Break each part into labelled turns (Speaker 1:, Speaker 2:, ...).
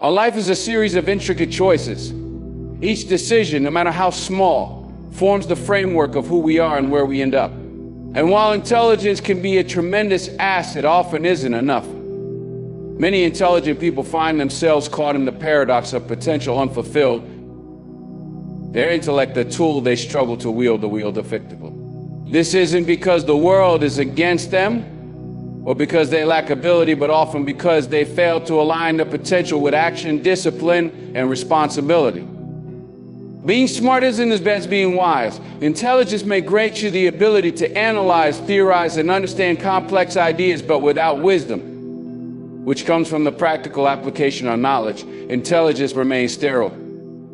Speaker 1: Our life is a series of intricate choices. Each decision, no matter how small, forms the framework of who we are and where we end up. And while intelligence can be a tremendous asset, it often isn't enough. Many intelligent people find themselves caught in the paradox of potential unfulfilled. Their intellect, a tool they struggle to wield effectively. This isn't because the world is against them or because they lack ability, but often because they fail to align their potential with action, discipline, and responsibility. Being smart isn't as bad as being wise. Intelligence may grant you the ability to analyze, theorize, and understand complex ideas, but without wisdom, which comes from the practical application of knowledge, intelligence remains sterile.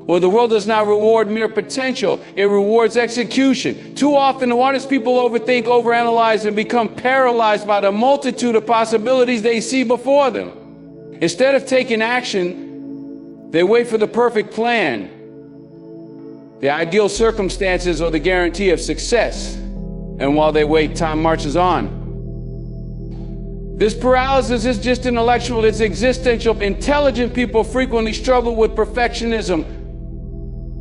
Speaker 1: Well, the world does not reward mere potential, it rewards execution. Too often, the smartest people overthink, overanalyze, and become paralyzed by the multitude of possibilities they see before them. Instead of taking action, they wait for the perfect plan, the ideal circumstances, or the guarantee of success. And while they wait, time marches on. This paralysis is just intellectual, it's existential. Intelligent people frequently struggle with perfectionism,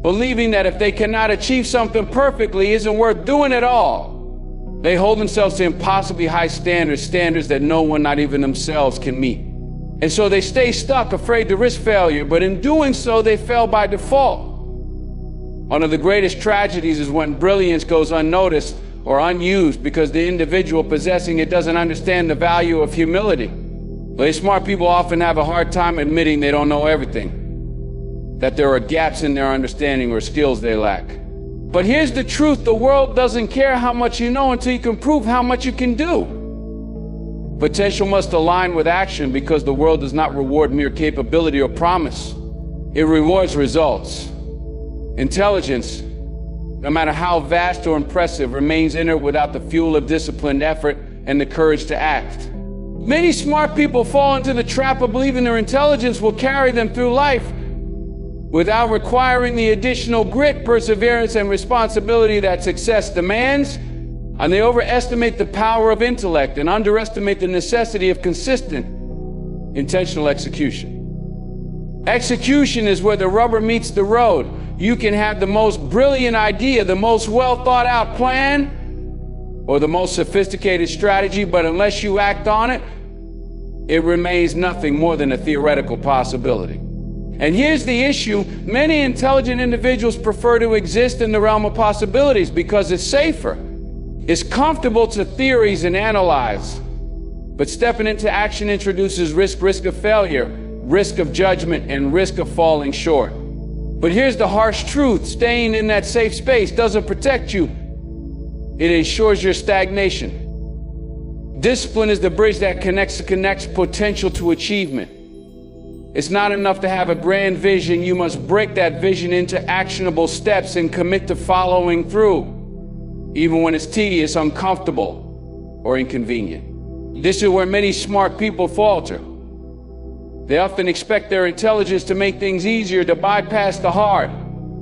Speaker 1: believing that if they cannot achieve something perfectly, it isn't worth doing at all. They hold themselves to impossibly high standards that no one, not even themselves, can meet. And so they stay stuck, afraid to risk failure, but in doing so, they fail by default. One of the greatest tragedies is when brilliance goes unnoticed or unused because the individual possessing it doesn't understand the value of humility. But smart people often have a hard time admitting they don't know everything, that there are gaps in their understanding or skills they lack. But here's the truth, the world doesn't care how much you know until you can prove how much you can do. Potential must align with action because the world does not reward mere capability or promise. It rewards results. Intelligence, no matter how vast or impressive, remains inert without the fuel of disciplined effort and the courage to act. Many smart people fall into the trap of believing their intelligence will carry them through life without requiring the additional grit, perseverance, and responsibility that success demands. And they overestimate the power of intellect and underestimate the necessity of consistent, intentional execution. Execution is where the rubber meets the road. You can have the most brilliant idea, the most well thought out plan, or the most sophisticated strategy, but unless you act on it, it remains nothing more than a theoretical possibility. And here's the issue, many intelligent individuals prefer to exist in the realm of possibilities because it's safer. It's comfortable to theories and analyze. But stepping into action introduces risk of failure, risk of judgment, and risk of falling short. But here's the harsh truth, staying in that safe space doesn't protect you. It ensures your stagnation. Discipline is the bridge that connects potential to achievement. It's not enough to have a grand vision, you must break that vision into actionable steps and commit to following through, even when it's tedious, uncomfortable, or inconvenient. This is where many smart people falter. They often expect their intelligence to make things easier, to bypass the hard,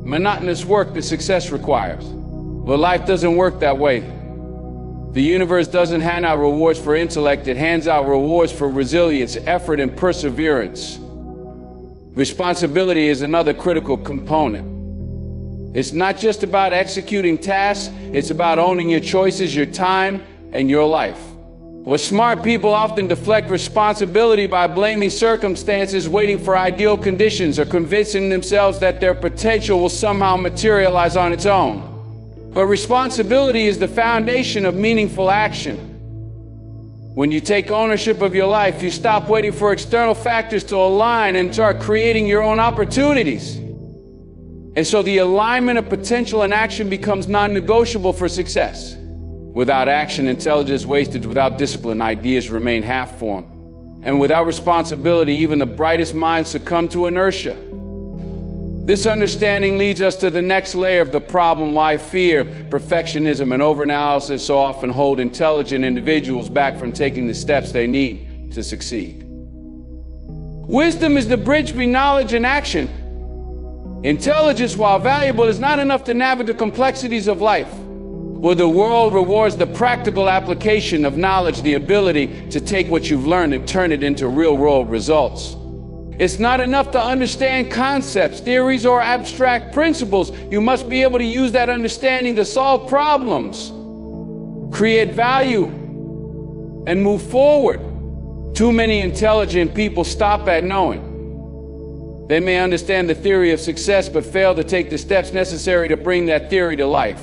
Speaker 1: monotonous work that success requires. But life doesn't work that way. The universe doesn't hand out rewards for intellect, it hands out rewards for resilience, effort, and perseverance. Responsibility is another critical component. It's not just about executing tasks, it's about owning your choices, your time, and your life. Well, smart people often deflect responsibility by blaming circumstances, waiting for ideal conditions, or convincing themselves that their potential will somehow materialize on its own. But responsibility is the foundation of meaningful action. When you take ownership of your life, you stop waiting for external factors to align and start creating your own opportunities. And so the alignment of potential and action becomes non-negotiable for success. Without action, intelligence is wasted. Without discipline, ideas remain half-formed. And without responsibility, even the brightest minds succumb to inertia. This understanding leads us to the next layer of the problem, why fear, perfectionism, and overanalysis so often hold intelligent individuals back from taking the steps they need to succeed. Wisdom is the bridge between knowledge and action. Intelligence, while valuable, is not enough to navigate the complexities of life. Well, the world rewards the practical application of knowledge, the ability to take what you've learned and turn it into real-world results. It's not enough to understand concepts, theories, or abstract principles. You must be able to use that understanding to solve problems, create value, and move forward. Too many intelligent people stop at knowing. They may understand the theory of success, but fail to take the steps necessary to bring that theory to life.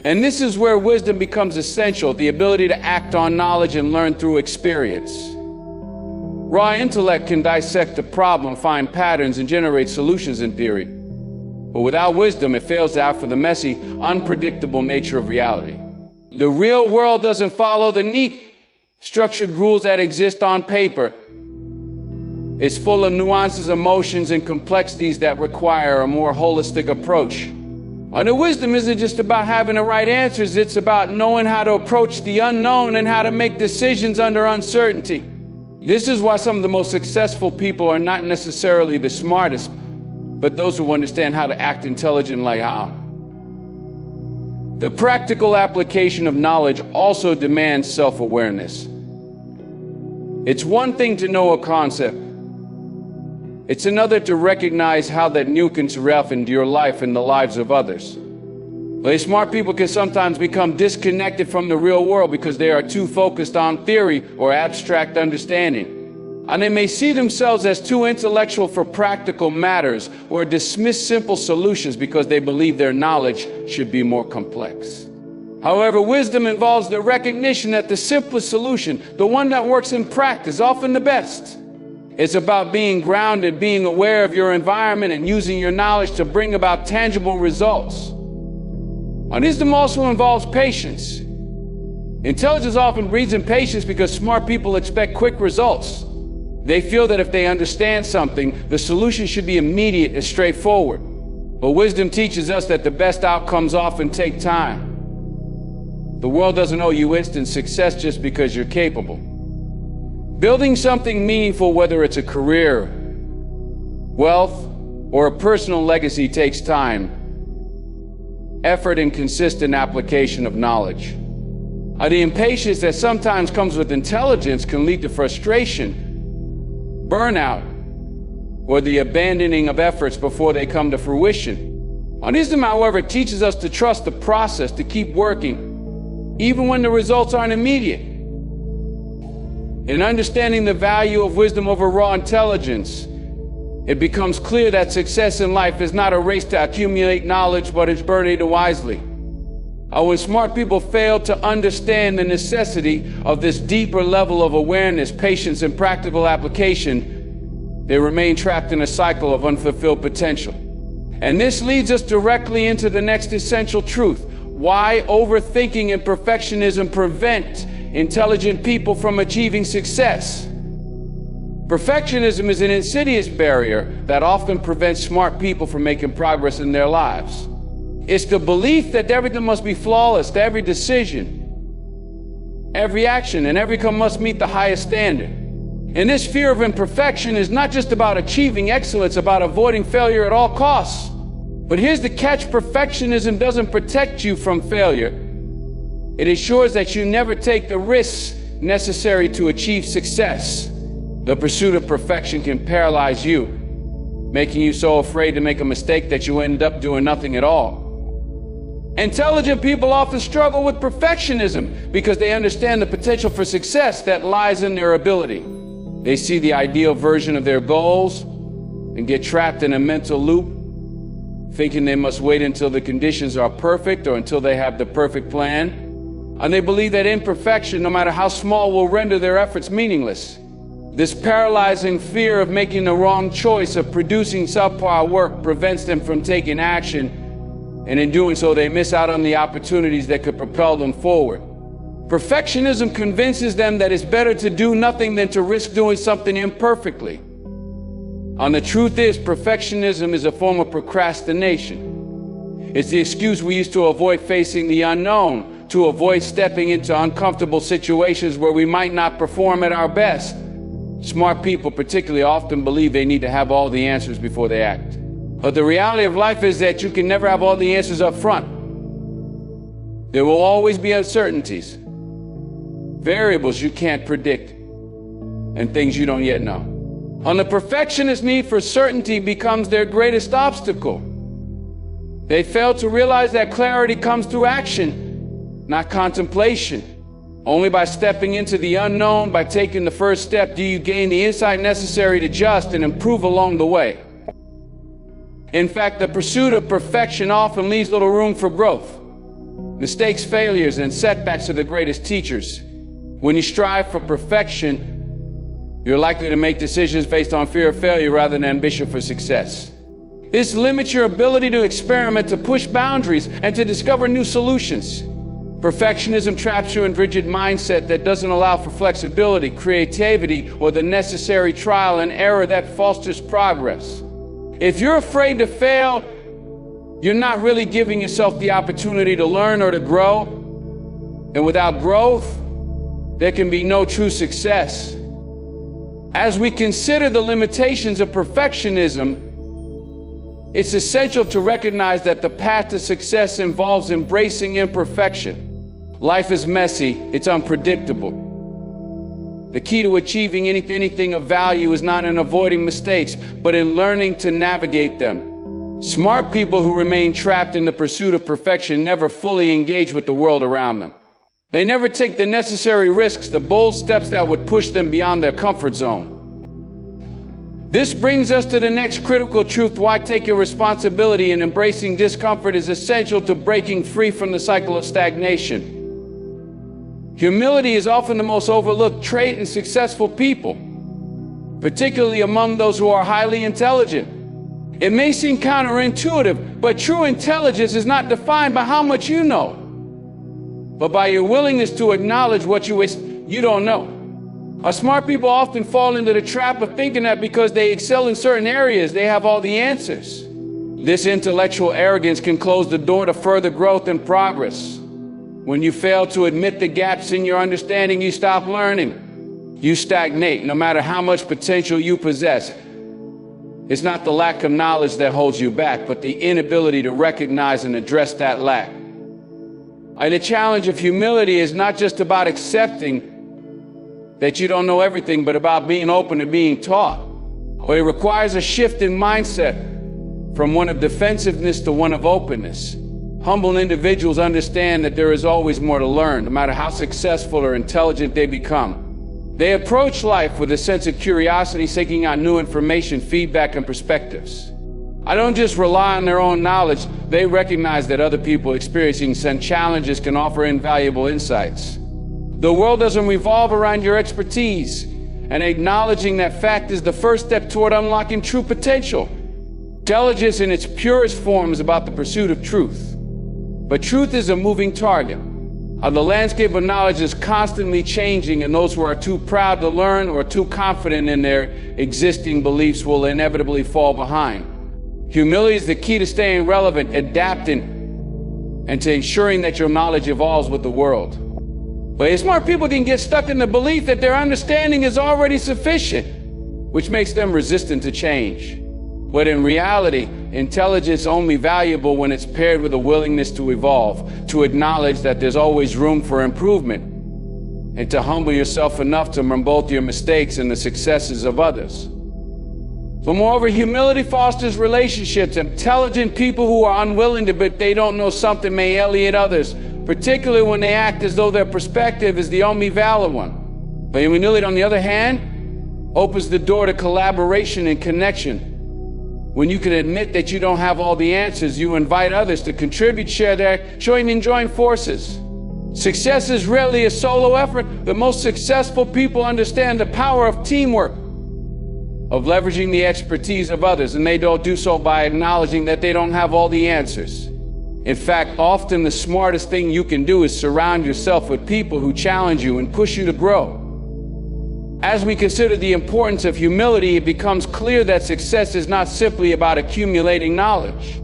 Speaker 1: And this is where wisdom becomes essential, the ability to act on knowledge and learn through experience. Raw intellect can dissect a problem, find patterns, and generate solutions in theory. But without wisdom, it fails to act for the messy, unpredictable nature of reality. The real world doesn't follow the neat, structured rules that exist on paper. It's full of nuances, emotions, and complexities that require a more holistic approach. And the wisdom isn't just about having the right answers, it's about knowing how to approach the unknown and how to make decisions under uncertainty. This is why some of the most successful people are not necessarily the smartest, but those who understand how to act intelligently like how. The practical application of knowledge also demands self-awareness. It's one thing to know a concept. It's another to recognize how that nuance relevant into your life and the lives of others. But smart people can sometimes become disconnected from the real world because they are too focused on theory or abstract understanding. And they may see themselves as too intellectual for practical matters or dismiss simple solutions because they believe their knowledge should be more complex. However, wisdom involves the recognition that the simplest solution, the one that works in practice, is often the best. It's about being grounded, being aware of your environment, and using your knowledge to bring about tangible results. Wisdom also involves patience. Intelligence often breeds impatience because smart people expect quick results. They feel that if they understand something, the solution should be immediate and straightforward. But wisdom teaches us that the best outcomes often take time. The world doesn't owe you instant success just because you're capable. Building something meaningful, whether it's a career, wealth, or a personal legacy, takes time, effort, and consistent application of knowledge. The impatience that sometimes comes with intelligence can lead to frustration, burnout, or the abandoning of efforts before they come to fruition. Wisdom, however, teaches us to trust the process, to keep working, even when the results aren't immediate. In understanding the value of wisdom over raw intelligence, it becomes clear that success in life is not a race to accumulate knowledge, but it's burning it wisely. When smart people fail to understand the necessity of this deeper level of awareness, patience, and practical application, they remain trapped in a cycle of unfulfilled potential. And this leads us directly into the next essential truth: why overthinking and perfectionism prevent intelligent people from achieving success. Perfectionism is an insidious barrier that often prevents smart people from making progress in their lives. It's the belief that everything must be flawless, that every decision, every action, and every outcome must meet the highest standard. And this fear of imperfection is not just about achieving excellence, about avoiding failure at all costs. But here's the catch: perfectionism doesn't protect you from failure. It ensures that you never take the risks necessary to achieve success. The pursuit of perfection can paralyze you, making you so afraid to make a mistake that you end up doing nothing at all. Intelligent people often struggle with perfectionism because they understand the potential for success that lies in their ability. They see the ideal version of their goals and get trapped in a mental loop, thinking they must wait until the conditions are perfect or until they have the perfect plan. And they believe that imperfection, no matter how small, will render their efforts meaningless. This paralyzing fear of making the wrong choice, of producing subpar work, prevents them from taking action, and in doing so, they miss out on the opportunities that could propel them forward. Perfectionism convinces them that it's better to do nothing than to risk doing something imperfectly. And the truth is, perfectionism is a form of procrastination. It's the excuse we use to avoid facing the unknown, to avoid stepping into uncomfortable situations where we might not perform at our best. Smart people particularly often believe they need to have all the answers before they act. But the reality of life is that you can never have all the answers up front. There will always be uncertainties, variables you can't predict, and things you don't yet know. On the perfectionist, need for certainty becomes their greatest obstacle. They fail to realize that clarity comes through action, not contemplation. Only by stepping into the unknown, by taking the first step, do you gain the insight necessary to adjust and improve along the way. In fact, the pursuit of perfection often leaves little room for growth. Mistakes, failures, and setbacks are the greatest teachers. When you strive for perfection, you're likely to make decisions based on fear of failure rather than ambition for success. This limits your ability to experiment, to push boundaries, and to discover new solutions. Perfectionism traps you in a rigid mindset that doesn't allow for flexibility, creativity, or the necessary trial and error that fosters progress. If you're afraid to fail, you're not really giving yourself the opportunity to learn or to grow. And without growth, there can be no true success. As we consider the limitations of perfectionism, it's essential to recognize that the path to success involves embracing imperfection. Life is messy, it's unpredictable. The key to achieving anything of value is not in avoiding mistakes, but in learning to navigate them. Smart people who remain trapped in the pursuit of perfection never fully engage with the world around them. They never take the necessary risks, the bold steps that would push them beyond their comfort zone. This brings us to the next critical truth: why take your responsibility, and embracing discomfort is essential to breaking free from the cycle of stagnation. Humility is often the most overlooked trait in successful people, particularly among those who are highly intelligent. It may seem counterintuitive, but true intelligence is not defined by how much you know, but by your willingness to acknowledge what you don't know. Smart people often fall into the trap of thinking that because they excel in certain areas, they have all the answers. This intellectual arrogance can close the door to further growth and progress. When you fail to admit the gaps in your understanding, you stop learning. You stagnate, no matter how much potential you possess. It's not the lack of knowledge that holds you back, but the inability to recognize and address that lack. And the challenge of humility is not just about accepting that you don't know everything, but about being open to being taught. It requires a shift in mindset from one of defensiveness to one of openness. Humble individuals understand that there is always more to learn, no matter how successful or intelligent they become. They approach life with a sense of curiosity, seeking out new information, feedback, and perspectives. I don't just rely on their own knowledge. They recognize that other people experiencing some challenges can offer invaluable insights. The world doesn't revolve around your expertise, and acknowledging that fact is the first step toward unlocking true potential. Intelligence in its purest form is about the pursuit of truth. But truth is a moving target. The landscape of knowledge is constantly changing, and those who are too proud to learn or too confident in their existing beliefs will inevitably fall behind. Humility is the key to staying relevant, adapting, and to ensuring that your knowledge evolves with the world. But smart people can get stuck in the belief that their understanding is already sufficient, which makes them resistant to change. But in reality, intelligence is only valuable when it's paired with a willingness to evolve, to acknowledge that there's always room for improvement, and to humble yourself enough to remember both your mistakes and the successes of others. But moreover, humility fosters relationships. Intelligent people who are unwilling to, but they don't know something, may alienate others, particularly when they act as though their perspective is the only valid one. But humility, on the other hand, opens the door to collaboration and connection. When you can admit that you don't have all the answers, you invite others to contribute, share their join forces. Success is rarely a solo effort. The most successful people understand the power of teamwork, of leveraging the expertise of others, and they don't do so by acknowledging that they don't have all the answers. In fact, often the smartest thing you can do is surround yourself with people who challenge you and push you to grow. As we consider the importance of humility, it becomes clear that success is not simply about accumulating knowledge.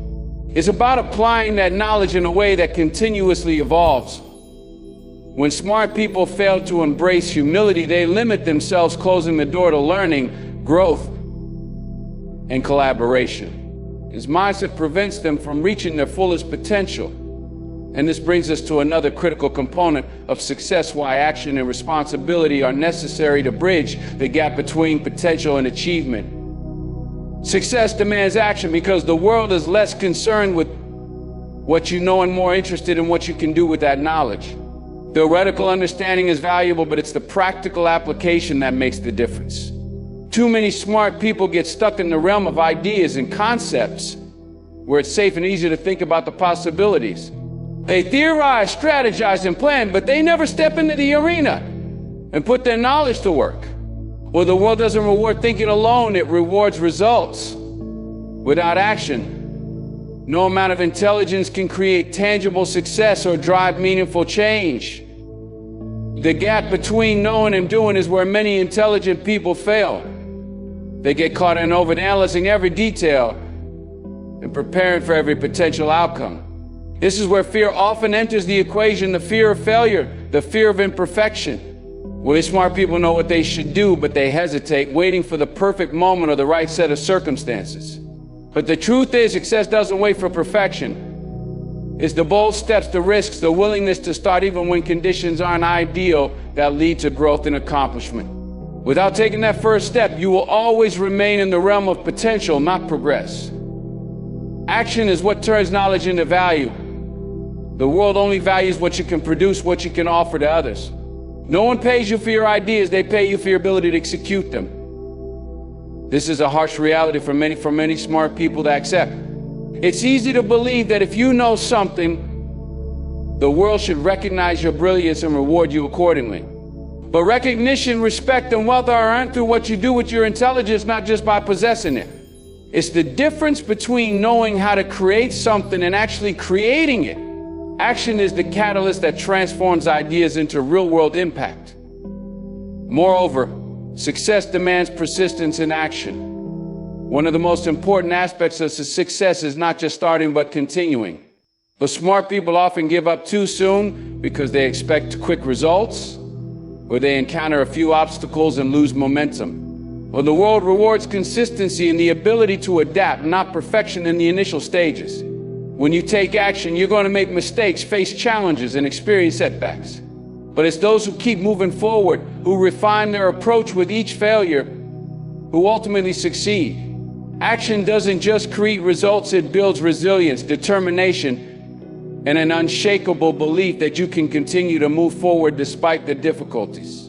Speaker 1: It's about applying that knowledge in a way that continuously evolves. When smart people fail to embrace humility, they limit themselves, closing the door to learning, growth, and collaboration. This mindset prevents them from reaching their fullest potential. And this brings us to another critical component of success: why action and responsibility are necessary to bridge the gap between potential and achievement. Success demands action because the world is less concerned with what you know and more interested in what you can do with that knowledge. Theoretical understanding is valuable, but it's the practical application that makes the difference. Too many smart people get stuck in the realm of ideas and concepts where it's safe and easy to think about the possibilities. They theorize, strategize, and plan, but they never step into the arena and put their knowledge to work. Well, the world doesn't reward thinking alone, it rewards results. Without action, no amount of intelligence can create tangible success or drive meaningful change. The gap between knowing and doing is where many intelligent people fail. They get caught in overanalyzing every detail and preparing for every potential outcome. This is where fear often enters the equation: the fear of failure, the fear of imperfection. Well, smart people know what they should do, but they hesitate, waiting for the perfect moment or the right set of circumstances. But the truth is, success doesn't wait for perfection. It's the bold steps, the risks, the willingness to start even when conditions aren't ideal that lead to growth and accomplishment. Without taking that first step, you will always remain in the realm of potential, not progress. Action is what turns knowledge into value. The world only values what you can produce, what you can offer to others. No one pays you for your ideas, they pay you for your ability to execute them. This is a harsh reality for many smart people to accept. It's easy to believe that if you know something, the world should recognize your brilliance and reward you accordingly. But recognition, respect, and wealth are earned through what you do with your intelligence, not just by possessing it. It's the difference between knowing how to create something and actually creating it. Action is the catalyst that transforms ideas into real-world impact. Moreover, success demands persistence in action. One of the most important aspects of success is not just starting, but continuing. But smart people often give up too soon because they expect quick results, or they encounter a few obstacles and lose momentum. Well, the world rewards consistency and the ability to adapt, not perfection in the initial stages. When you take action, you're going to make mistakes, face challenges, and experience setbacks. But it's those who keep moving forward, who refine their approach with each failure, who ultimately succeed. Action doesn't just create results, it builds resilience, determination, and an unshakable belief that you can continue to move forward despite the difficulties.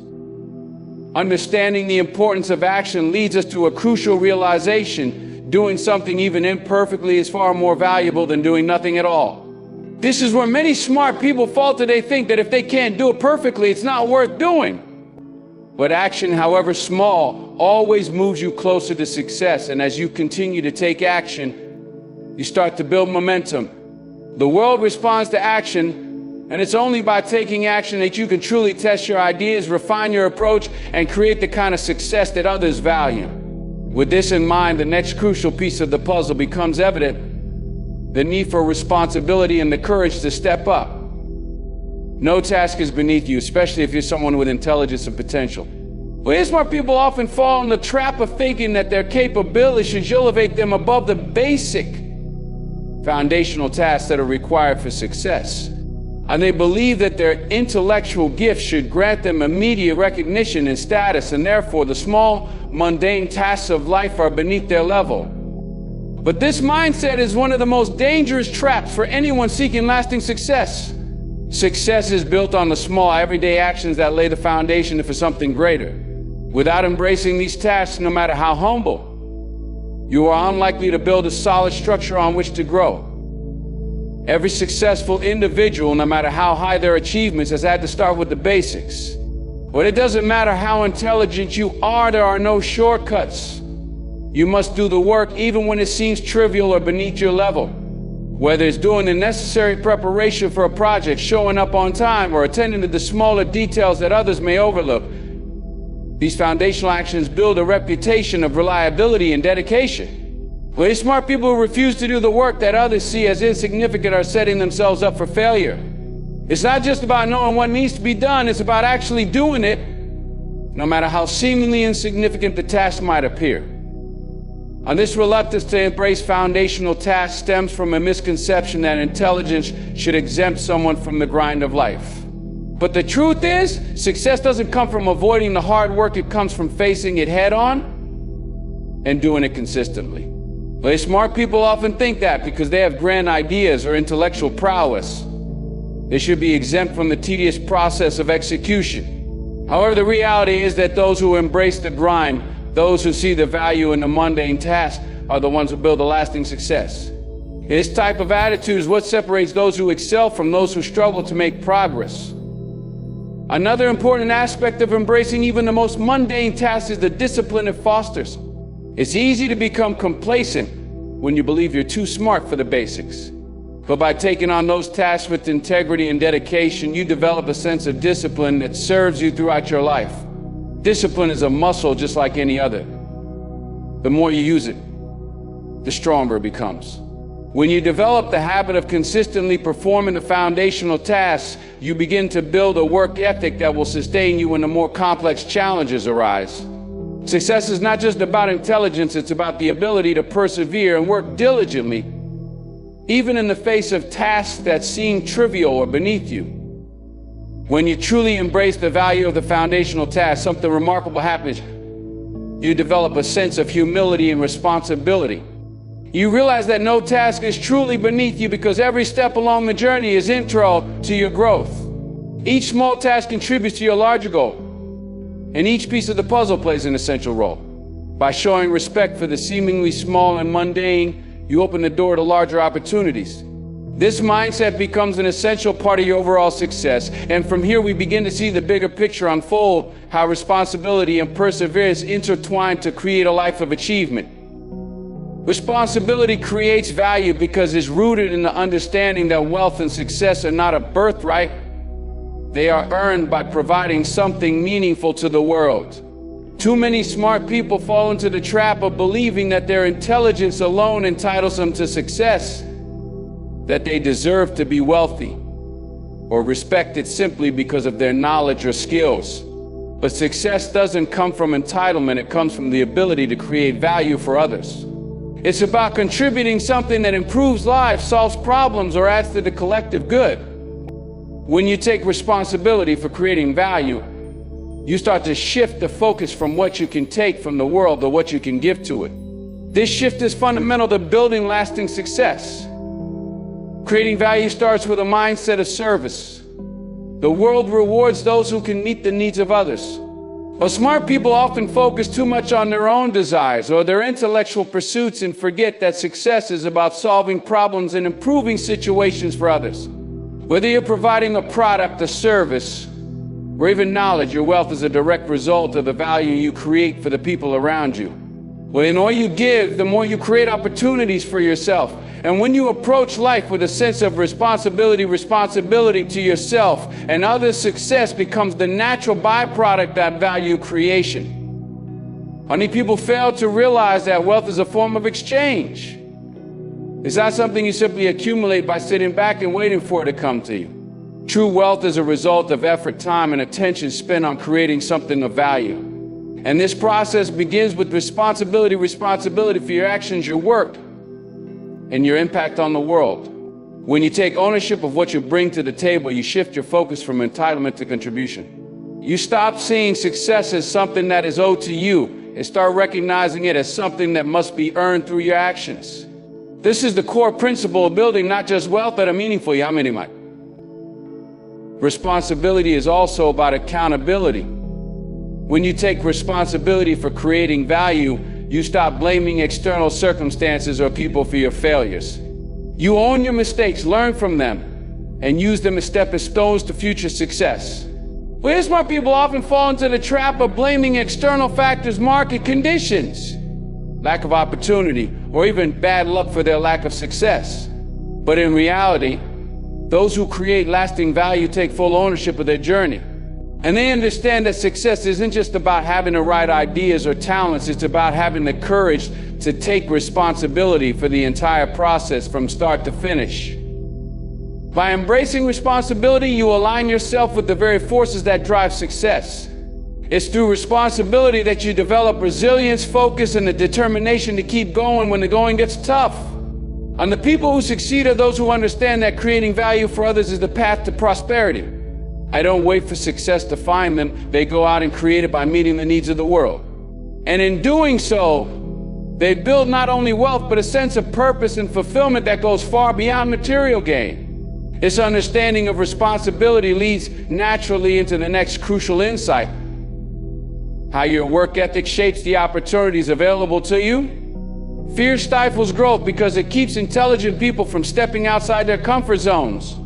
Speaker 1: Understanding the importance of action leads us to a crucial realization: doing something even imperfectly is far more valuable than doing nothing at all. This is where many smart people falter. They think that if they can't do it perfectly, it's not worth doing. But action, however small, always moves you closer to success. And as you continue to take action, you start to build momentum. The world responds to action, and it's only by taking action that you can truly test your ideas, refine your approach, and create the kind of success that others value. With this in mind, the next crucial piece of the puzzle becomes evident: the need for responsibility and the courage to step up. No task is beneath you, especially if you're someone with intelligence and potential. Well, smart people often fall in the trap of thinking that their capabilities should elevate them above the basic foundational tasks that are required for success. And they believe that their intellectual gifts should grant them immediate recognition and status, and therefore the small, mundane tasks of life are beneath their level. But this mindset is one of the most dangerous traps for anyone seeking lasting success. Success is built on the small, everyday actions that lay the foundation for something greater. Without embracing these tasks, no matter how humble, you are unlikely to build a solid structure on which to grow. Every successful individual, no matter how high their achievements, has had to start with the basics. But it doesn't matter how intelligent you are, there are no shortcuts. You must do the work even when it seems trivial or beneath your level. Whether it's doing the necessary preparation for a project, showing up on time, or attending to the smaller details that others may overlook, these foundational actions build a reputation of reliability and dedication. Well, smart people who refuse to do the work that others see as insignificant are setting themselves up for failure. It's not just about knowing what needs to be done, it's about actually doing it, no matter how seemingly insignificant the task might appear. And this reluctance to embrace foundational tasks stems from a misconception that intelligence should exempt someone from the grind of life. But the truth is, success doesn't come from avoiding the hard work, it comes from facing it head on and doing it consistently. Well, smart people often think that because they have grand ideas or intellectual prowess, they should be exempt from the tedious process of execution. However, the reality is that those who embrace the grind, those who see the value in the mundane task, are the ones who build a lasting success. This type of attitude is what separates those who excel from those who struggle to make progress. Another important aspect of embracing even the most mundane tasks is the discipline it fosters. It's easy to become complacent when you believe you're too smart for the basics. But by taking on those tasks with integrity and dedication, you develop a sense of discipline that serves you throughout your life. Discipline is a muscle just like any other. The more you use it, the stronger it becomes. When you develop the habit of consistently performing the foundational tasks, you begin to build a work ethic that will sustain you when the more complex challenges arise. Success is not just about intelligence, it's about the ability to persevere and work diligently, even in the face of tasks that seem trivial or beneath you. When you truly embrace the value of the foundational task, something remarkable happens. You develop a sense of humility and responsibility. You realize that no task is truly beneath you because every step along the journey is intro to your growth. Each small task contributes to your larger goal, and each piece of the puzzle plays an essential role. By showing respect for the seemingly small and mundane, you open the door to larger opportunities. This mindset becomes an essential part of your overall success, and from here we begin to see the bigger picture unfold, how responsibility and perseverance intertwine to create a life of achievement. Responsibility creates value because it's rooted in the understanding that wealth and success are not a birthright. They are earned by providing something meaningful to the world. Too many smart people fall into the trap of believing that their intelligence alone entitles them to success, that they deserve to be wealthy or respected simply because of their knowledge or skills. But success doesn't come from entitlement, it comes from the ability to create value for others. It's about contributing something that improves lives, solves problems, or adds to the collective good. When you take responsibility for creating value, you start to shift the focus from what you can take from the world to what you can give to it. This shift is fundamental to building lasting success. Creating value starts with a mindset of service. The world rewards those who can meet the needs of others. But smart people often focus too much on their own desires or their intellectual pursuits and forget that success is about solving problems and improving situations for others. Whether you're providing a product, a service, or even knowledge, your wealth is a direct result of the value you create for the people around you. Well, the more you give, the more you create opportunities for yourself. And when you approach life with a sense of responsibility to yourself and others, success becomes the natural byproduct of value creation. Many people fail to realize that wealth is a form of exchange. It's not something you simply accumulate by sitting back and waiting for it to come to you. True wealth is a result of effort, time, and attention spent on creating something of value. And this process begins with responsibility for your actions, your work, and your impact on the world. When you take ownership of what you bring to the table, you shift your focus from entitlement to contribution. You stop seeing success as something that is owed to you and start recognizing it as something that must be earned through your actions. This is the core principle of building not just wealth, but a meaningful life. Responsibility is also about accountability. When you take responsibility for creating value, you stop blaming external circumstances or people for your failures. You own your mistakes, learn from them, and use them as stepping stones to future success. Well, here's why people often fall into the trap of blaming external factors, market conditions, lack of opportunity, or even bad luck for their lack of success. But in reality, those who create lasting value take full ownership of their journey. And they understand that success isn't just about having the right ideas or talents, it's about having the courage to take responsibility for the entire process from start to finish. By embracing responsibility, you align yourself with the very forces that drive success. It's through responsibility that you develop resilience, focus, and the determination to keep going when the going gets tough. And the people who succeed are those who understand that creating value for others is the path to prosperity. I don't wait for success to find them. They go out and create it by meeting the needs of the world. And in doing so, they build not only wealth, but a sense of purpose and fulfillment that goes far beyond material gain. This understanding of responsibility leads naturally into the next crucial insight: how your work ethic shapes the opportunities available to you. Fear stifles growth because it keeps intelligent people from stepping outside their comfort zones.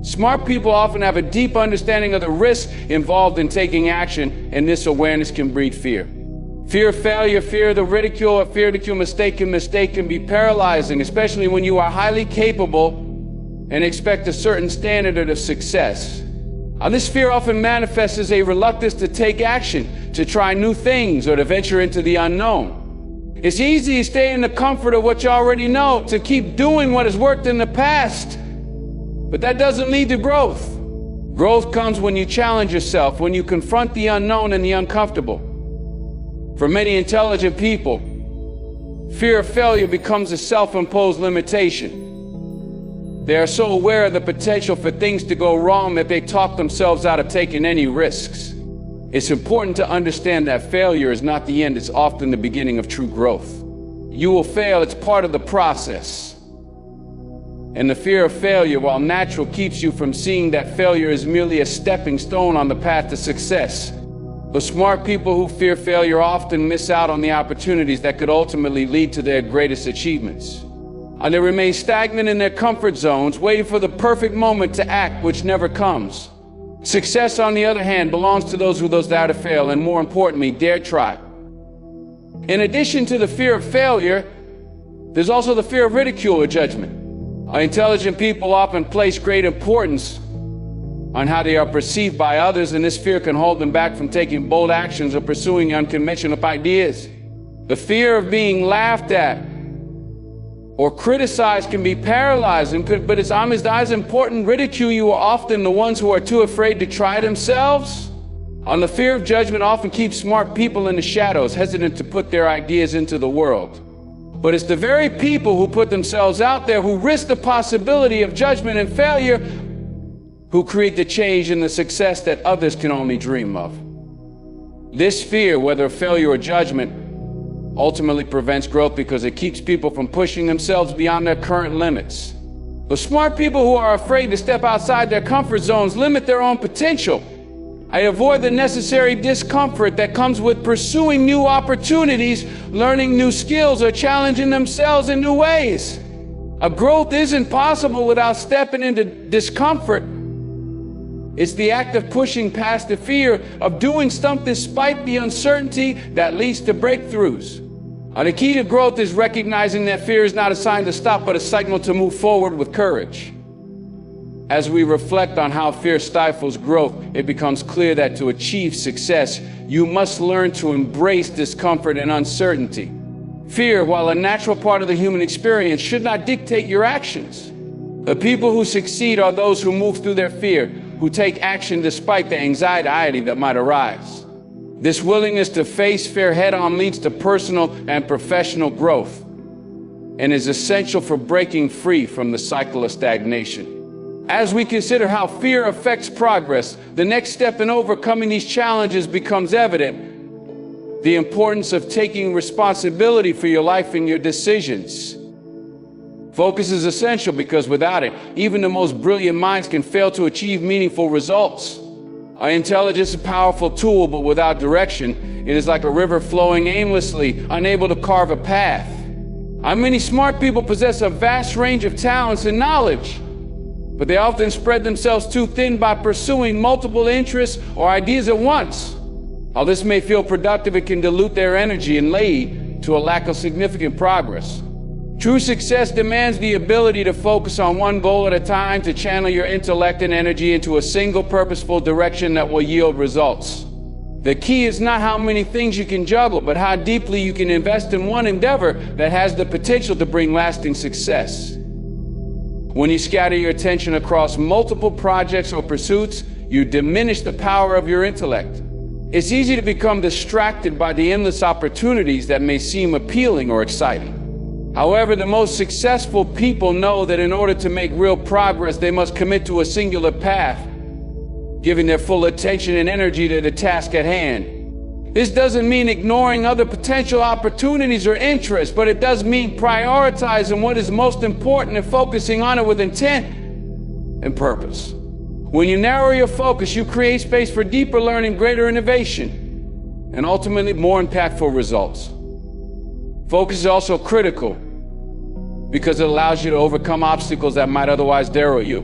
Speaker 1: Smart people often have a deep understanding of the risks involved in taking action, and this awareness can breed fear. Fear of failure, fear of the ridicule, or fear that you'll mistake can be paralyzing, especially when you are highly capable and expect a certain standard of success. This fear often manifests as a reluctance to take action, to try new things, or to venture into the unknown. It's easy to stay in the comfort of what you already know, to keep doing what has worked in the past. But that doesn't lead to growth. Growth comes when you challenge yourself, when you confront the unknown and the uncomfortable. For many intelligent people, fear of failure becomes a self-imposed limitation. They are so aware of the potential for things to go wrong that they talk themselves out of taking any risks. It's important to understand that failure is not the end, it's often the beginning of true growth. You will fail, it's part of the process. And the fear of failure, while natural, keeps you from seeing that failure is merely a stepping stone on the path to success. But smart people who fear failure often miss out on the opportunities that could ultimately lead to their greatest achievements. And they remain stagnant in their comfort zones, waiting for the perfect moment to act, which never comes. Success, on the other hand, belongs to those who dare to fail, and more importantly, dare try. In addition to the fear of failure, there's also the fear of ridicule or judgment. Intelligent people often place great importance on how they are perceived by others, and this fear can hold them back from taking bold actions or pursuing unconventional ideas. The fear of being laughed at or criticized can be paralyzing, but it's as important. Ridicule you are often the ones who are too afraid to try themselves. The fear of judgment often keeps smart people in the shadows, hesitant to put their ideas into the world. But it's the very people who put themselves out there, who risk the possibility of judgment and failure, who create the change and the success that others can only dream of. This fear, whether of failure or judgment, ultimately prevents growth because it keeps people from pushing themselves beyond their current limits. But smart people who are afraid to step outside their comfort zones limit their own potential. I avoid the necessary discomfort that comes with pursuing new opportunities, learning new skills, or challenging themselves in new ways. A growth isn't possible without stepping into discomfort. It's the act of pushing past the fear of doing something despite the uncertainty that leads to breakthroughs. The key to growth is recognizing that fear is not a sign to stop, but a signal to move forward with courage. As we reflect on how fear stifles growth, it becomes clear that to achieve success, you must learn to embrace discomfort and uncertainty. Fear, while a natural part of the human experience, should not dictate your actions. The people who succeed are those who move through their fear, who take action despite the anxiety that might arise. This willingness to face fear head-on leads to personal and professional growth and is essential for breaking free from the cycle of stagnation. As we consider how fear affects progress, the next step in overcoming these challenges becomes evident. The importance of taking responsibility for your life and your decisions. Focus is essential because without it, even the most brilliant minds can fail to achieve meaningful results. Our intelligence is a powerful tool, but without direction, it is like a river flowing aimlessly, unable to carve a path. Many smart people possess a vast range of talents and knowledge, but they often spread themselves too thin by pursuing multiple interests or ideas at once. While this may feel productive, it can dilute their energy and lead to a lack of significant progress. True success demands the ability to focus on one goal at a time, to channel your intellect and energy into a single purposeful direction that will yield results. The key is not how many things you can juggle, but how deeply you can invest in one endeavor that has the potential to bring lasting success. When you scatter your attention across multiple projects or pursuits, you diminish the power of your intellect. It's easy to become distracted by the endless opportunities that may seem appealing or exciting. However, the most successful people know that in order to make real progress, they must commit to a singular path, giving their full attention and energy to the task at hand. This doesn't mean ignoring other potential opportunities or interests, but it does mean prioritizing what is most important and focusing on it with intent and purpose. When you narrow your focus, you create space for deeper learning, greater innovation, and ultimately more impactful results. Focus is also critical because it allows you to overcome obstacles that might otherwise derail you.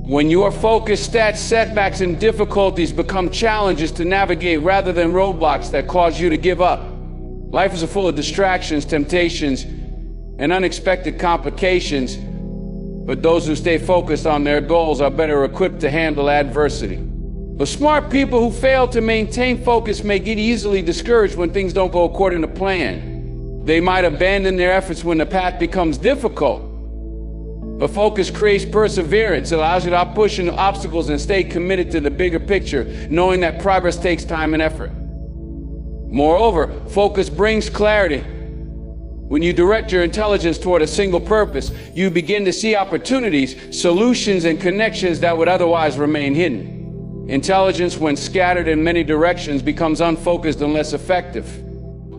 Speaker 1: When you are focused, setbacks and difficulties become challenges to navigate rather than roadblocks that cause you to give up. Life is full of distractions, temptations, and unexpected complications, but those who stay focused on their goals are better equipped to handle adversity. But smart people who fail to maintain focus may get easily discouraged when things don't go according to plan. They might abandon their efforts when the path becomes difficult. But focus creates perseverance. It allows you to push into obstacles and stay committed to the bigger picture, knowing that progress takes time and effort. Moreover, focus brings clarity. When you direct your intelligence toward a single purpose, you begin to see opportunities, solutions, and connections that would otherwise remain hidden. Intelligence, when scattered in many directions, becomes unfocused and less effective.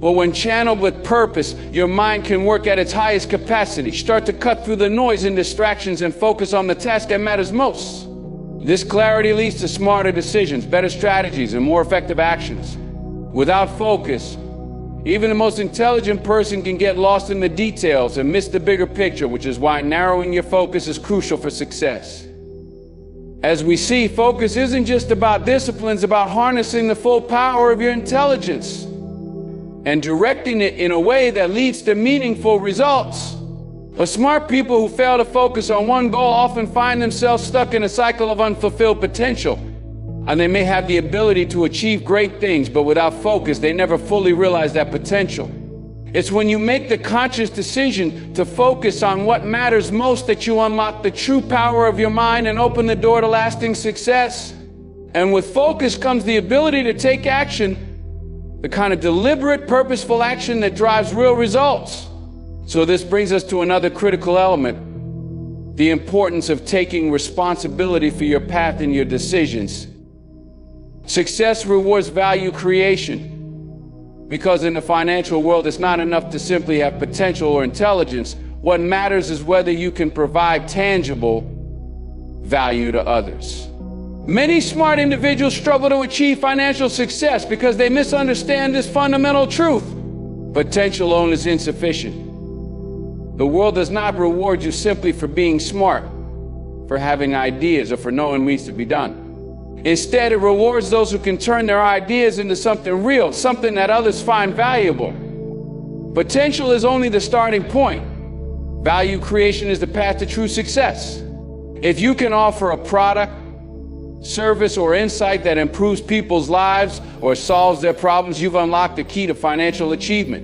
Speaker 1: But when channeled with purpose, your mind can work at its highest capacity, start to cut through the noise and distractions and focus on the task that matters most. This clarity leads to smarter decisions, better strategies, and more effective actions. Without focus, even the most intelligent person can get lost in the details and miss the bigger picture, which is why narrowing your focus is crucial for success. As we see, focus isn't just about disciplines, about harnessing the full power of your intelligence and directing it in a way that leads to meaningful results. But smart people who fail to focus on one goal often find themselves stuck in a cycle of unfulfilled potential. And they may have the ability to achieve great things, but without focus, they never fully realize that potential. It's when you make the conscious decision to focus on what matters most that you unlock the true power of your mind and open the door to lasting success. And with focus comes the ability to take action, the kind of deliberate, purposeful action that drives real results. So this brings us to another critical element, the importance of taking responsibility for your path and your decisions. Success rewards value creation, because in the financial world, it's not enough to simply have potential or intelligence. What matters is whether you can provide tangible value to others. Many smart individuals struggle to achieve financial success because they misunderstand this fundamental truth. Potential alone is insufficient. The world does not reward you simply for being smart, for having ideas, or for knowing what needs to be done. Instead, it rewards those who can turn their ideas into something real, something that others find valuable. Potential is only the starting point. Value creation is the path to true success. If you can offer a product, service, or insight that improves people's lives or solves their problems, you've unlocked the key to financial achievement.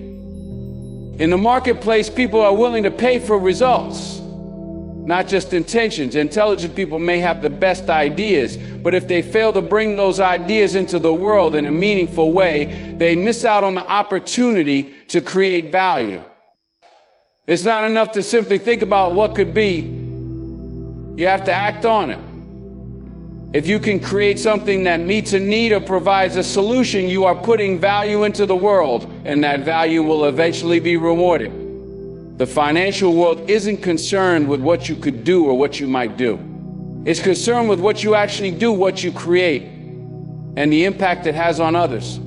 Speaker 1: In the marketplace, people are willing to pay for results, not just intentions. Intelligent people may have the best ideas, but if they fail to bring those ideas into the world in a meaningful way, they miss out on the opportunity to create value. It's not enough to simply think about what could be. You have to act on it. If you can create something that meets a need or provides a solution, you are putting value into the world, and that value will eventually be rewarded. The financial world isn't concerned with what you could do or what you might do. It's concerned with what you actually do, what you create, and the impact it has on others.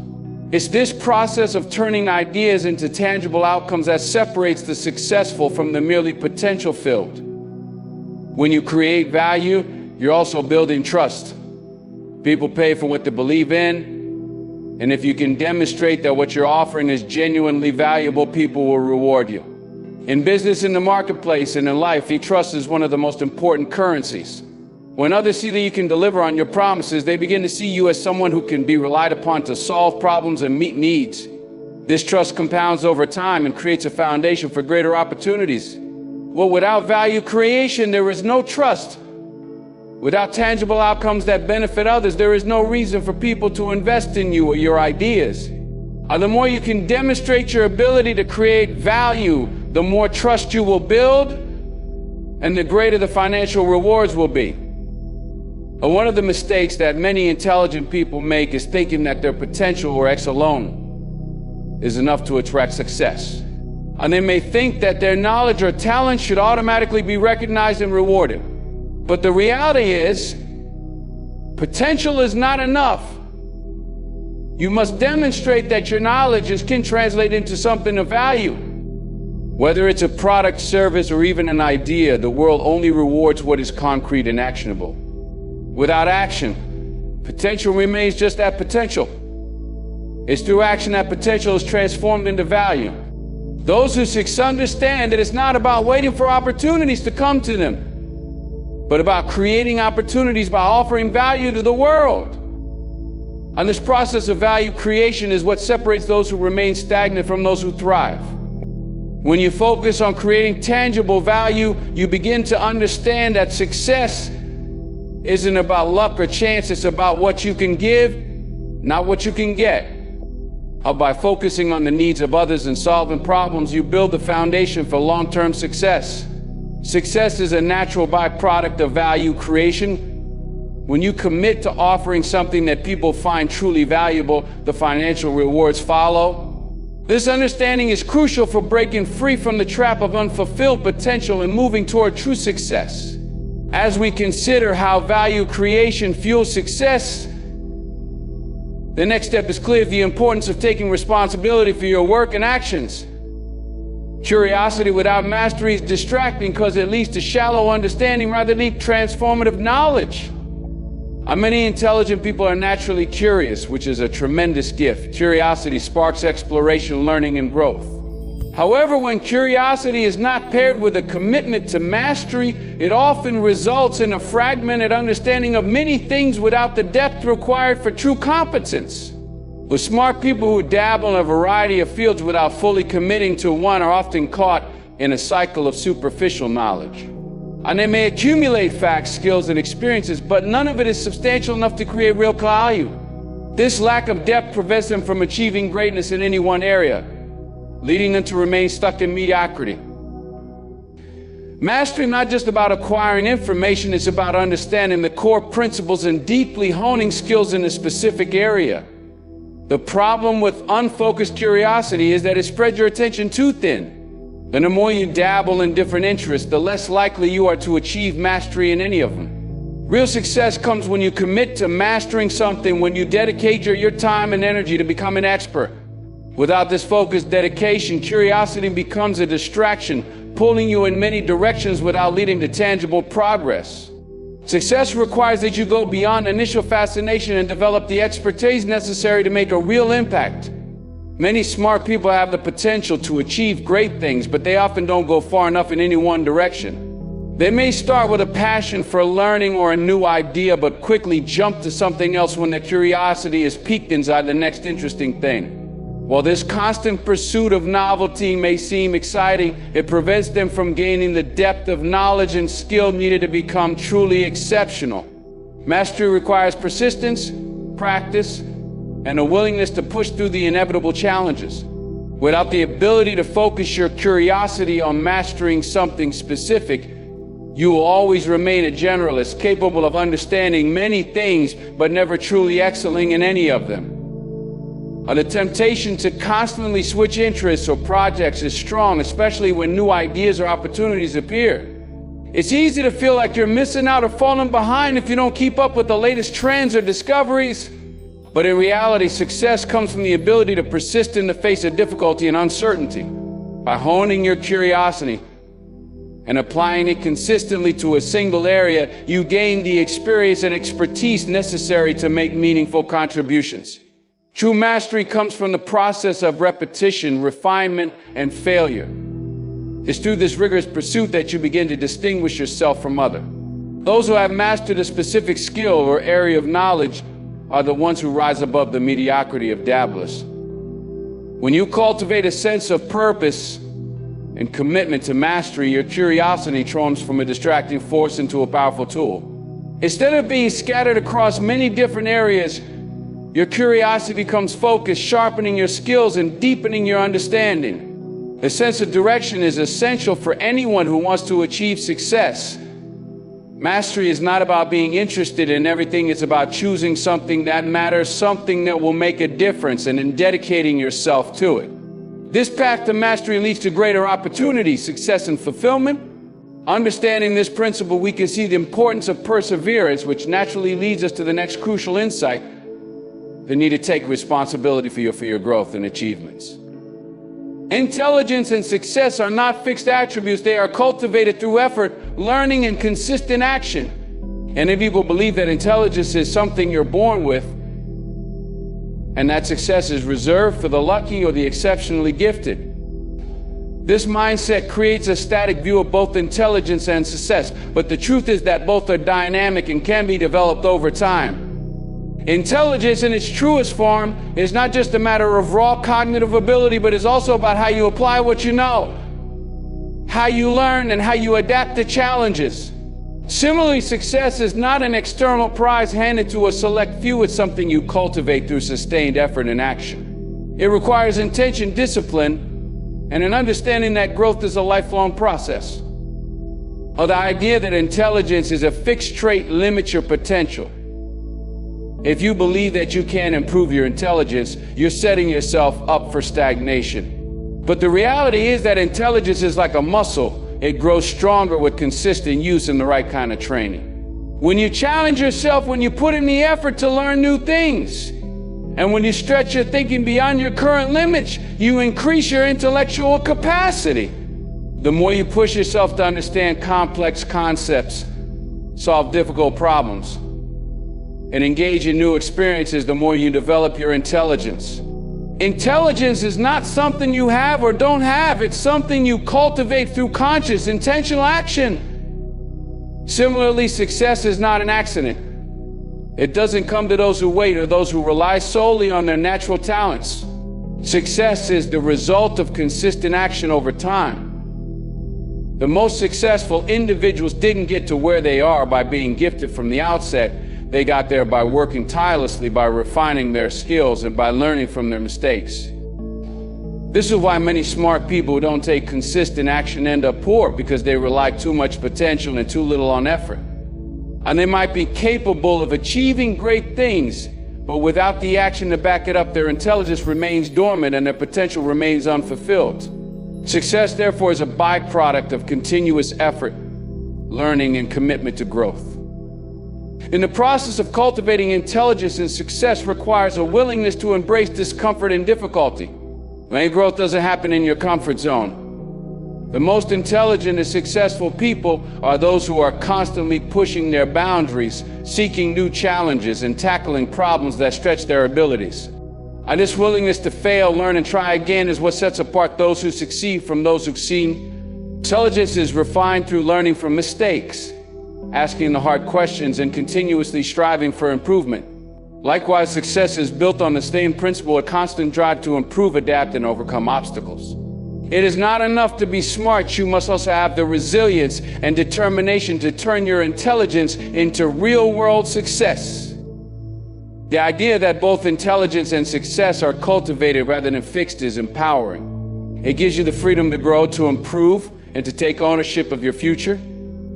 Speaker 1: It's this process of turning ideas into tangible outcomes that separates the successful from the merely potential-filled. When you create value, you're also building trust. People pay for what they believe in, and if you can demonstrate that what you're offering is genuinely valuable, people will reward you. In business, in the marketplace, and in life, trust is one of the most important currencies. When others see that you can deliver on your promises, they begin to see you as someone who can be relied upon to solve problems and meet needs. This trust compounds over time and creates a foundation for greater opportunities. Well, without value creation, there is no trust. Without tangible outcomes that benefit others, there is no reason for people to invest in you or your ideas. The more you can demonstrate your ability to create value, the more trust you will build, and the greater the financial rewards will be. One of the mistakes that many intelligent people make is thinking that their potential or X alone is enough to attract success. And they may think that their knowledge or talent should automatically be recognized and rewarded. But the reality is, potential is not enough. You must demonstrate that your knowledge can translate into something of value. Whether it's a product, service, or even an idea, the world only rewards what is concrete and actionable. Without action, potential remains just that potential. It's through action that potential is transformed into value. Those who succeed understand that it's not about waiting for opportunities to come to them, but about creating opportunities by offering value to the world. And this process of value creation is what separates those who remain stagnant from those who thrive. When you focus on creating tangible value, you begin to understand that success isn't about luck or chance, it's about what you can give, not what you can get. By focusing on the needs of others and solving problems, you build the foundation for long-term success. Success is a natural byproduct of value creation. When you commit to offering something that people find truly valuable, the financial rewards follow. This understanding is crucial for breaking free from the trap of unfulfilled potential and moving toward true success. As we consider how value creation fuels success, the next step is clear: the importance of taking responsibility for your work and actions. Curiosity without mastery is distracting because it leads to shallow understanding rather than transformative knowledge. Many intelligent people are naturally curious, which is a tremendous gift. Curiosity sparks exploration, learning, and growth. However, when curiosity is not paired with a commitment to mastery, it often results in a fragmented understanding of many things without the depth required for true competence. With smart people who dabble in a variety of fields without fully committing to one are often caught in a cycle of superficial knowledge. And they may accumulate facts, skills, and experiences, but none of it is substantial enough to create real value. This lack of depth prevents them from achieving greatness in any one area, leading them to remain stuck in mediocrity. Mastery is not just about acquiring information, it's about understanding the core principles and deeply honing skills in a specific area. The problem with unfocused curiosity is that it spreads your attention too thin. And the more you dabble in different interests, the less likely you are to achieve mastery in any of them. Real success comes when you commit to mastering something, when you dedicate your time and energy to become an expert. Without this focused dedication, curiosity becomes a distraction, pulling you in many directions without leading to tangible progress. Success requires that you go beyond initial fascination and develop the expertise necessary to make a real impact. Many smart people have the potential to achieve great things, but they often don't go far enough in any one direction. They may start with a passion for learning or a new idea, but quickly jump to something else when their curiosity is piqued inside the next interesting thing. While this constant pursuit of novelty may seem exciting, it prevents them from gaining the depth of knowledge and skill needed to become truly exceptional. Mastery requires persistence, practice, and a willingness to push through the inevitable challenges. Without the ability to focus your curiosity on mastering something specific, you will always remain a generalist, capable of understanding many things, but never truly excelling in any of them. The temptation to constantly switch interests or projects is strong, especially when new ideas or opportunities appear. It's easy to feel like you're missing out or falling behind if you don't keep up with the latest trends or discoveries. But in reality, success comes from the ability to persist in the face of difficulty and uncertainty. By honing your curiosity and applying it consistently to a single area, you gain the experience and expertise necessary to make meaningful contributions. True mastery comes from the process of repetition, refinement, and failure. It's through this rigorous pursuit that you begin to distinguish yourself from others. Those who have mastered a specific skill or area of knowledge are the ones who rise above the mediocrity of dabblers. When you cultivate a sense of purpose and commitment to mastery, your curiosity transforms from a distracting force into a powerful tool. Instead of being scattered across many different areas, your curiosity becomes focused, sharpening your skills and deepening your understanding. A sense of direction is essential for anyone who wants to achieve success. Mastery is not about being interested in everything, it's about choosing something that matters, something that will make a difference, and in dedicating yourself to it. This path to mastery leads to greater opportunity, success, and fulfillment. Understanding this principle, we can see the importance of perseverance, which naturally leads us to the next crucial insight: the need to take responsibility for your growth and achievements. Intelligence and success are not fixed attributes. They are cultivated through effort, learning, and consistent action. Many people believe that intelligence is something you're born with, and that success is reserved for the lucky or the exceptionally gifted. This mindset creates a static view of both intelligence and success, but the truth is that both are dynamic and can be developed over time. Intelligence in its truest form is not just a matter of raw cognitive ability, but is also about how you apply what you know, how you learn, and how you adapt to challenges. Similarly, success is not an external prize handed to a select few. It's something you cultivate through sustained effort and action. It requires intention, discipline, and an understanding that growth is a lifelong process. The idea that intelligence is a fixed trait limits your potential. If you believe that you can improve your intelligence, you're setting yourself up for stagnation. But the reality is that intelligence is like a muscle. It grows stronger with consistent use and the right kind of training. When you challenge yourself, when you put in the effort to learn new things, and when you stretch your thinking beyond your current limits, you increase your intellectual capacity. The more you push yourself to understand complex concepts, solve difficult problems, and engage in new experiences, the more you develop your intelligence. Intelligence is not something you have or don't have. It's something you cultivate through conscious, intentional action. Similarly, success is not an accident. It doesn't come to those who wait or those who rely solely on their natural talents. Success is the result of consistent action over time. The most successful individuals didn't get to where they are by being gifted from the outset. They got there by working tirelessly, by refining their skills, and by learning from their mistakes. This is why many smart people who don't take consistent action end up poor, because they rely too much potential and too little on effort. And they might be capable of achieving great things, but without the action to back it up, their intelligence remains dormant and their potential remains unfulfilled. Success, therefore, is a byproduct of continuous effort, learning, and commitment to growth. In the process of cultivating intelligence, and success requires a willingness to embrace discomfort and difficulty. Any growth doesn't happen in your comfort zone. The most intelligent and successful people are those who are constantly pushing their boundaries, seeking new challenges, and tackling problems that stretch their abilities. And this willingness to fail, learn, and try again is what sets apart those who succeed from those who succeed. Intelligence is refined through learning from mistakes, asking the hard questions, and continuously striving for improvement. Likewise, success is built on the same principle, a constant drive to improve, adapt, and overcome obstacles. It is not enough to be smart. You must also have the resilience and determination to turn your intelligence into real-world success. The idea that both intelligence and success are cultivated rather than fixed is empowering. It gives you the freedom to grow, to improve, and to take ownership of your future.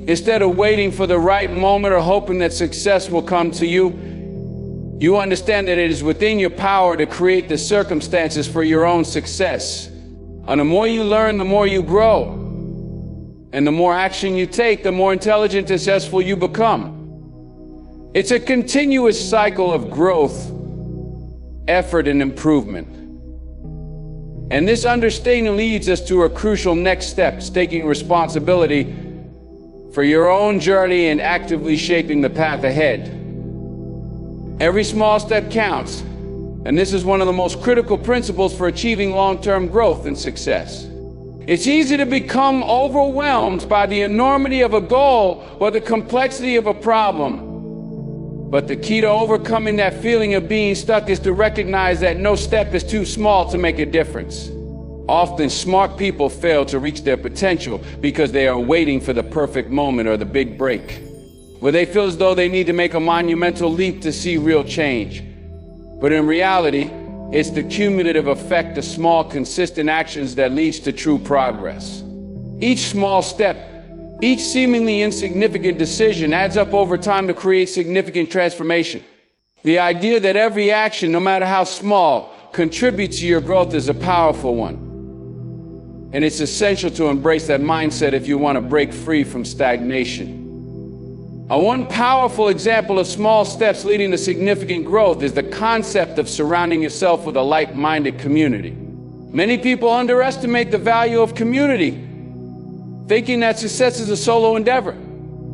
Speaker 1: Instead of waiting for the right moment or hoping that success will come to you, you understand that it is within your power to create the circumstances for your own success. And the more you learn, the more you grow. And the more action you take, the more intelligent and successful you become. It's a continuous cycle of growth, effort, and improvement. And this understanding leads us to a crucial next step, taking responsibility for your own journey and actively shaping the path ahead. Every small step counts, and this is one of the most critical principles for achieving long-term growth and success. It's easy to become overwhelmed by the enormity of a goal or the complexity of a problem. But the key to overcoming that feeling of being stuck is to recognize that no step is too small to make a difference. Often, smart people fail to reach their potential because they are waiting for the perfect moment or the big break. where they feel as though they need to make a monumental leap to see real change. But in reality, it's the cumulative effect of small, consistent actions that leads to true progress. Each small step, each seemingly insignificant decision adds up over time to create significant transformation. The idea that every action, no matter how small, contributes to your growth is a powerful one. And it's essential to embrace that mindset if you want to break free from stagnation. One powerful example of small steps leading to significant growth is the concept of surrounding yourself with a like-minded community. Many people underestimate the value of community, thinking that success is a solo endeavor.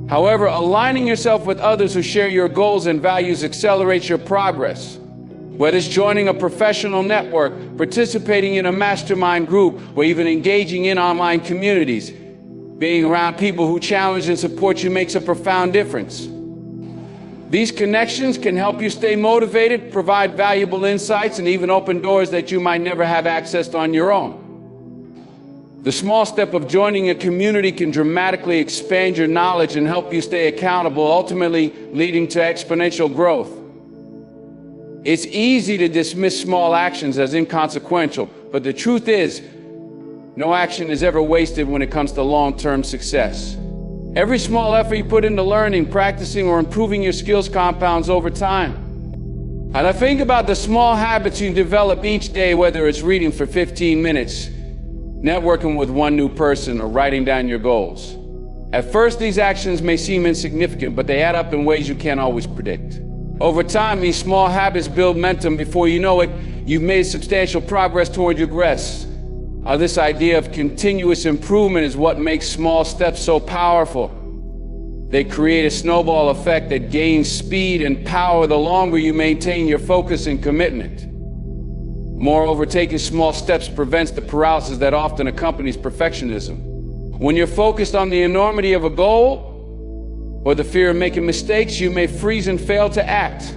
Speaker 1: However, aligning yourself with others who share your goals and values accelerates your progress. Whether it's joining a professional network, participating in a mastermind group, or even engaging in online communities, being around people who challenge and support you makes a profound difference. These connections can help you stay motivated, provide valuable insights, and even open doors that you might never have accessed on your own. The small step of joining a community can dramatically expand your knowledge and help you stay accountable, ultimately leading to exponential growth. It's easy to dismiss small actions as inconsequential, but the truth is, no action is ever wasted when it comes to long-term success. Every small effort you put into learning, practicing, or improving your skills compounds over time. And I think about the small habits you develop each day, whether it's reading for 15 minutes, networking with one new person, or writing down your goals. At first, these actions may seem insignificant, but they add up in ways you can't always predict. Over time, these small habits build momentum. Before you know it, you've made substantial progress toward your goals. This idea of continuous improvement is what makes small steps so powerful. They create a snowball effect that gains speed and power the longer you maintain your focus and commitment. Moreover, taking small steps prevents the paralysis that often accompanies perfectionism. When you're focused on the enormity of a goal or the fear of making mistakes, you may freeze and fail to act.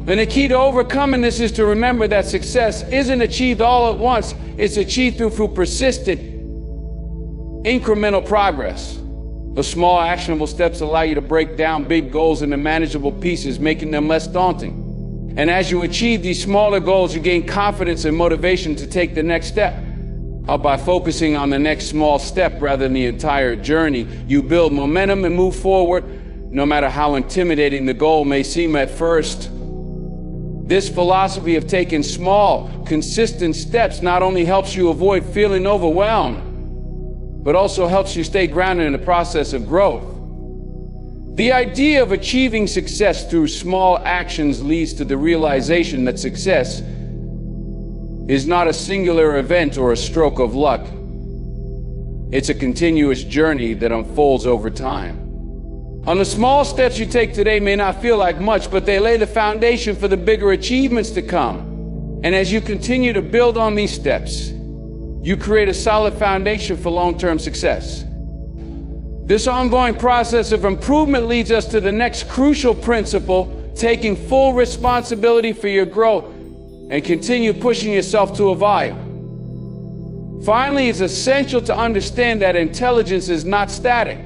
Speaker 1: And the key to overcoming this is to remember that success isn't achieved all at once. It's achieved through persistent, incremental progress. The small, actionable steps allow you to break down big goals into manageable pieces, making them less daunting. And as you achieve these smaller goals, you gain confidence and motivation to take the next step. By focusing on the next small step rather than the entire journey, you build momentum and move forward, no matter how intimidating the goal may seem at first. This philosophy of taking small, consistent steps not only helps you avoid feeling overwhelmed, but also helps you stay grounded in the process of growth. The idea of achieving success through small actions leads to the realization that success is not a singular event or a stroke of luck. It's a continuous journey that unfolds over time. The small steps you take today may not feel like much, but they lay the foundation for the bigger achievements to come. And as you continue to build on these steps, you create a solid foundation for long-term success. This ongoing process of improvement leads us to the next crucial principle: taking full responsibility for your growth and continue pushing yourself to evolve. Finally, it's essential to understand that intelligence is not static.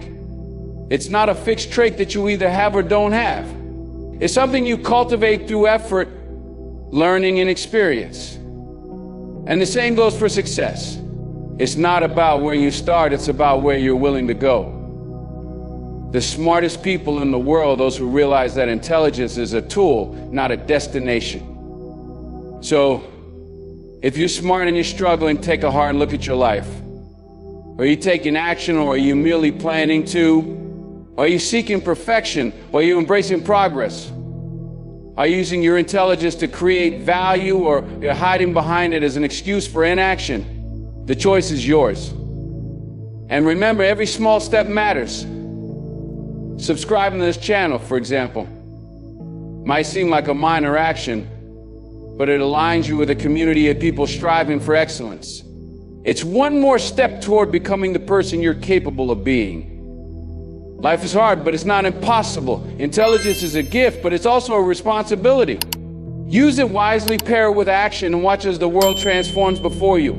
Speaker 1: It's not a fixed trait that you either have or don't have. It's something you cultivate through effort, learning, and experience. And the same goes for success. It's not about where you start, it's about where you're willing to go. The smartest people in the world, those who realize that intelligence is a tool, not a destination. So, if you're smart and you're struggling, take a hard look at your life. Are you taking action, or are you merely planning to? Are you seeking perfection, or are you embracing progress? Are you using your intelligence to create value, or you're hiding behind it as an excuse for inaction? The choice is yours. And remember, every small step matters. Subscribing to this channel, for example, might seem like a minor action, but it aligns you with a community of people striving for excellence. It's one more step toward becoming the person you're capable of being. Life is hard, but it's not impossible. Intelligence is a gift, but it's also a responsibility. Use it wisely, pair it with action, and watch as the world transforms before you.